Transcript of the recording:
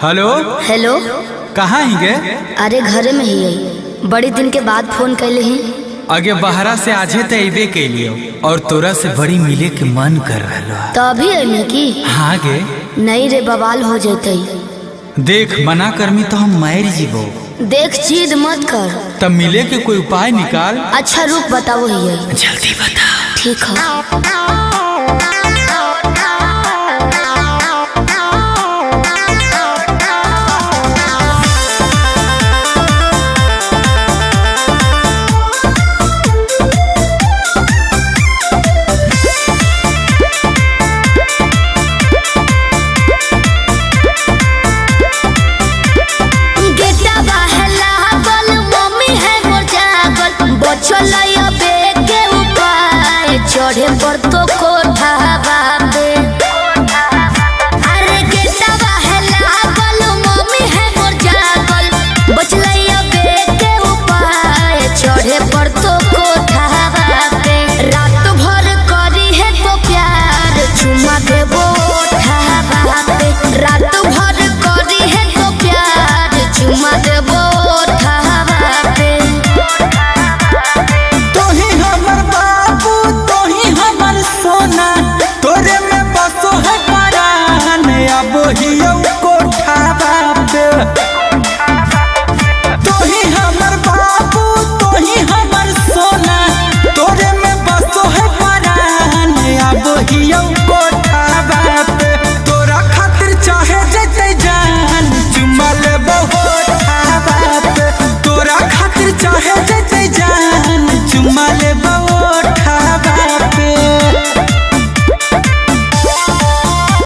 Hello. Hello. कहाँ ही गे? अरे घरे में ही है, बड़ी दिन के बाद फोन कैले ही। आगे बहरा से आजे तो अबे कैलियो और तोरा से बड़ी मिले के मन कर रहा। तो अभी अइले की? हाँ गे। नहीं रे, बवाल हो जैते। देख मना करमी तो हम मार जीवो। देख जिद मत कर। तब मिले के कोई उपाय निकाल। अच्छा रुक बताओ ही है। जल्दी बता। ठीक है। चढ़े पर तो कोठावा पे